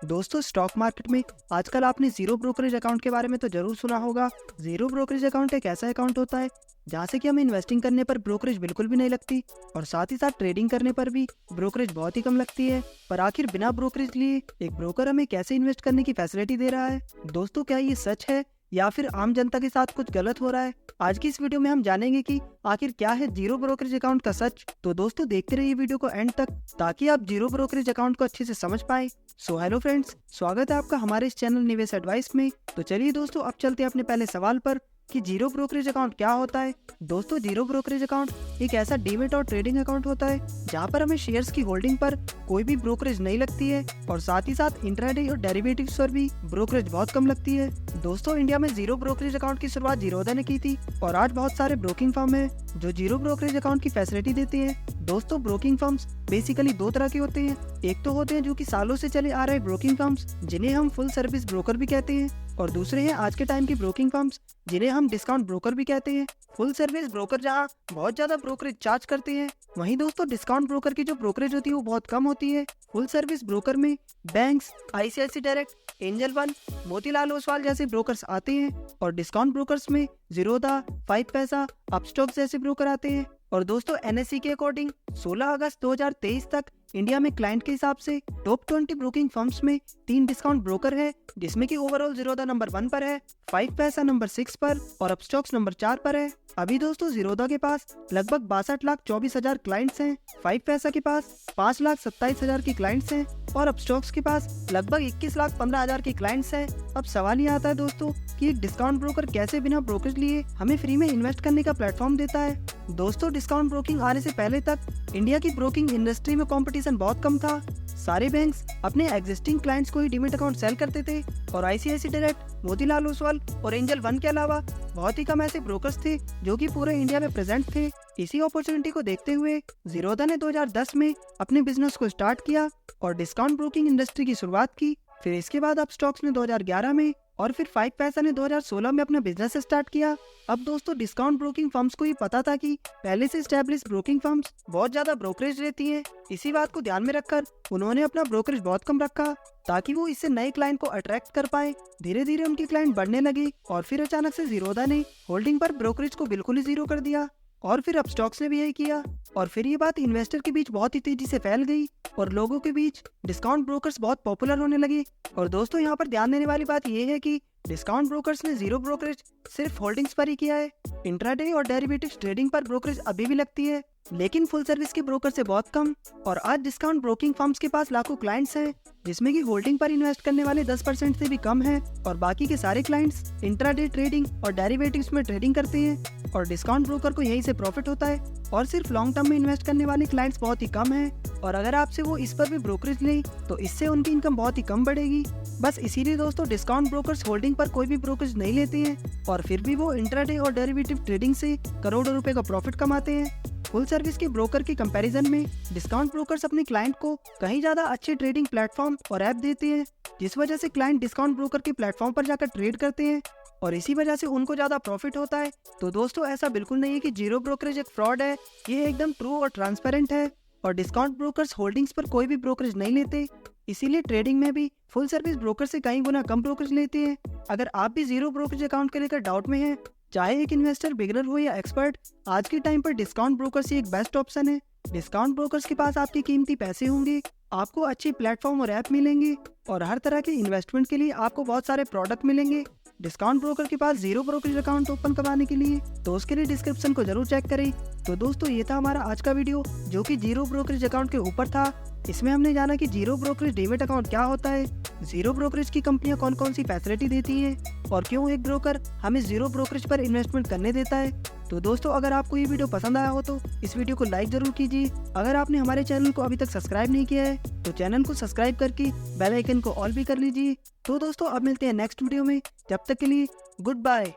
दोस्तों stock market में आजकल आपने जीरो ब्रोकरेज अकाउंट के बारे में तो जरूर सुना होगा। जीरो ब्रोकरेज अकाउंट एक ऐसा अकाउंट होता है जहाँ से कि हमें इन्वेस्टिंग करने पर ब्रोकरेज बिल्कुल भी नहीं लगती और साथ ही साथ ट्रेडिंग करने पर भी ब्रोकरेज बहुत ही कम लगती है। पर आखिर बिना ब्रोकरेज लिए एक ब्रोकर हमें कैसे इन्वेस्ट करने की फैसिलिटी दे रहा है? दोस्तों क्या ये सच है या फिर आम जनता के साथ कुछ गलत हो रहा है? आज की इस वीडियो में हम जानेंगे कि आखिर क्या है जीरो ब्रोकरेज अकाउंट का सच। तो दोस्तों देखते रहिए वीडियो को एंड तक ताकि आप जीरो ब्रोकरेज अकाउंट को अच्छे से समझ पाए। सो हेलो फ्रेंड्स, स्वागत है आपका हमारे इस चैनल निवेश एडवाइस में। तो चलिए दोस्तों अब चलते हैं अपने पहले सवाल पर कि जीरो ब्रोकरेज अकाउंट क्या होता है। दोस्तों जीरो ब्रोकरेज अकाउंट एक ऐसा डीमेट और ट्रेडिंग अकाउंट होता है जहां पर हमें शेयर्स की होल्डिंग पर कोई भी ब्रोकरेज नहीं लगती है और साथ ही साथ इंट्राडे और डेरिवेटिव्स पर भी ब्रोकरेज बहुत कम लगती है। दोस्तों इंडिया में जीरो ब्रोकरेज अकाउंट की शुरुआत जीरोधा ने की थी और आज बहुत सारे ब्रोकिंग फर्म है जो जीरो ब्रोकरेज अकाउंट की फैसिलिटी देते हैं। दोस्तों ब्रोकिंग फर्म्स बेसिकली दो तरह के होते हैं। एक तो होते हैं जो कि सालों से चले आ रहे ब्रोकिंग फर्म्स जिन्हें हम फुल सर्विस ब्रोकर भी कहते हैं, और दूसरे हैं आज के टाइम की ब्रोकिंग फर्म्स जिन्हें हम डिस्काउंट ब्रोकर भी कहते हैं। फुल सर्विस ब्रोकर जहां बहुत ज्यादा ब्रोकरेज चार्ज करते हैं, वहीं दोस्तों डिस्काउंट ब्रोकर की जो ब्रोकरेज होती है वो बहुत कम होती है। फुल सर्विस ब्रोकर में banks, ICICI Direct, Angel One, Motilal Oswal जैसे ब्रोकर्स आते हैं और डिस्काउंट ब्रोकर्स में जीरोधा, 5 पैसा, अपस्टॉक्स जैसे ब्रोकर आते हैं। और दोस्तों एनएससी के अकॉर्डिंग 16 अगस्त 2023 तक इंडिया में क्लाइंट के हिसाब से टॉप 20 ब्रोकिंग फर्म्स में 3 डिस्काउंट ब्रोकर है, जिसमें कि ओवरऑल जीरोधा नंबर 1 पर है, 5 पैसा नंबर 6 पर और अपस्टॉक्स नंबर 4 पर है। अभी दोस्तों जीरोधा के पास लगभग 62,24,000 क्लाइंट्स हैं, 5 पैसा के पास 5,27,000 की क्लाइंट्स हैं और अपस्टॉक्स के पास लगभग 21,15,000 की क्लाइंट्स हैं। अब सवाल ये आता है दोस्तों कि एक डिस्काउंट ब्रोकर कैसे बिना ब्रोकरेज लिए हमें फ्री में इन्वेस्ट करने का प्लेटफॉर्म देता है। दोस्तों डिस्काउंट ब्रोकिंग आने से पहले तक इंडिया की ब्रोकिंग इंडस्ट्री में कंपटीशन बहुत कम था। सारे बैंक्स अपने एग्जिस्टिंग क्लाइंट्स को ही डीमेट अकाउंट सेल करते थे और आईसीआईसी डायरेक्ट, मोतीलाल ओसवाल और एंजल वन के अलावा बहुत ही कम ऐसे ब्रोकर्स थे जो कि पूरे इंडिया में प्रेजेंट थे। इसी अपॉर्चुनिटी को देखते हुए जीरोधा ने 2010 में अपने बिजनेस को स्टार्ट किया और डिस्काउंट ब्रोकिंग इंडस्ट्री की शुरुआत की। फिर इसके बाद अपस्टॉक्स ने 2011 में और फिर 5 पैसा ने 2016 में अपना बिजनेस स्टार्ट किया। अब दोस्तों डिस्काउंट ब्रोकिंग फर्म्स को ये पता था कि पहले से स्टैब्लिश ब्रोकिंग फर्म्स बहुत ज्यादा ब्रोकरेज लेती हैं। इसी बात को ध्यान में रखकर उन्होंने अपना ब्रोकरेज बहुत कम रखा ताकि वो इससे नए क्लाइंट को अट्रैक्ट कर पाए। धीरे धीरे उनके क्लाइंट बढ़ने लगे और फिर अचानक से जीरोधा ने होल्डिंग पर ब्रोकरेज को बिल्कुल ही जीरो कर दिया और फिर अपस्टॉक्स ने भी यही किया और फिर ये बात इन्वेस्टर के बीच बहुत ही तेजी से फैल गई और लोगों के बीच डिस्काउंट ब्रोकर्स बहुत पॉपुलर होने लगे। और दोस्तों यहाँ पर ध्यान देने वाली बात यह है कि डिस्काउंट ब्रोकर्स ने जीरो ब्रोकरेज सिर्फ होल्डिंग्स पर ही किया है। इंट्राडे और डेरिवेटिव्स ट्रेडिंग पर ब्रोकरेज अभी भी लगती है, लेकिन फुल सर्विस के ब्रोकर से बहुत कम। और आज डिस्काउंट ब्रोकिंग फर्म्स के पास लाखों क्लाइंट्स हैं, जिसमें कि होल्डिंग पर इन्वेस्ट करने वाले 10% से भी कम है और बाकी के सारे क्लाइंट्स इंट्राडे ट्रेडिंग और डेरिवेटिव्स में ट्रेडिंग करते हैं और डिस्काउंट ब्रोकर को यहीं से प्रॉफिट होता है। और सिर्फ लॉन्ग टर्म में इन्वेस्ट करने वाले क्लाइंट्स बहुत ही कम हैं और अगर आपसे वो इस पर भी ब्रोकरेज लें तो इससे उनकी इनकम बहुत ही कम बढ़ेगी। बस इसीलिए दोस्तों डिस्काउंट ब्रोकर्स होल्डिंग पर कोई भी ब्रोकरेज नहीं लेते हैं और फिर भी वो इंट्राडे और डेरिवेटिव ट्रेडिंग से करोड़ों रुपए का प्रॉफिट कमाते हैं। फुल सर्विस के ब्रोकर के कंपैरिजन में डिस्काउंट ब्रोकर्स अपने क्लाइंट को कहीं ज्यादा अच्छे ट्रेडिंग प्लेटफॉर्म और ऐप देते हैं, जिस वजह से क्लाइंट डिस्काउंट ब्रोकर के प्लेटफॉर्म पर जाकर ट्रेड करते हैं और इसी वजह से उनको ज्यादा प्रॉफिट होता है। तो दोस्तों ऐसा बिल्कुल नहीं है कि जीरो ब्रोकरेज एक फ्रॉड है, ये एकदम ट्रू और ट्रांसपेरेंट है और डिस्काउंट ब्रोकर्स होल्डिंग्स पर कोई भी ब्रोकरेज नहीं लेते, इसीलिए ट्रेडिंग में भी फुल सर्विस ब्रोकर से कई गुना कम ब्रोकरेज लेते हैं। अगर आप भी जीरो ब्रोकरेज अकाउंट के लेकर डाउट में हैं, चाहे एक इन्वेस्टर, बिगिनर हो या एक्सपर्ट, आज के टाइम पर डिस्काउंट ब्रोकर्स ही एक बेस्ट ऑप्शन है। डिस्काउंट ब्रोकर्स के पास आपके कीमती पैसे होंगे, आपको अच्छे प्लेटफॉर्म और ऐप मिलेंगे और हर तरह के इन्वेस्टमेंट के लिए आपको बहुत सारे प्रोडक्ट मिलेंगे। डिस्काउंट ब्रोकर के पास जीरो ब्रोकरेज अकाउंट ओपन करवाने के लिए तो उसके लिए डिस्क्रिप्शन को जरूर चेक करें। तो दोस्तों ये था हमारा आज का वीडियो जो कि जीरो ब्रोकरेज अकाउंट के ऊपर था। इसमें हमने जाना कि जीरो ब्रोकरेज डीमेट अकाउंट क्या होता है, जीरो ब्रोकरेज की कंपनियां कौन कौन सी फैसिलिटी देती हैं और क्यों एक ब्रोकर हमें जीरो ब्रोकरेज पर इन्वेस्टमेंट करने देता है। तो दोस्तों अगर आपको ये वीडियो पसंद आया हो तो इस वीडियो को लाइक जरूर कीजिए। अगर आपने हमारे चैनल को अभी तक सब्सक्राइब नहीं किया है तो चैनल को सब्सक्राइब करके बेल आइकन को ऑल भी कर लीजिए। तो दोस्तों अब मिलते हैं नेक्स्ट वीडियो में, जब तक के लिए गुड बाय।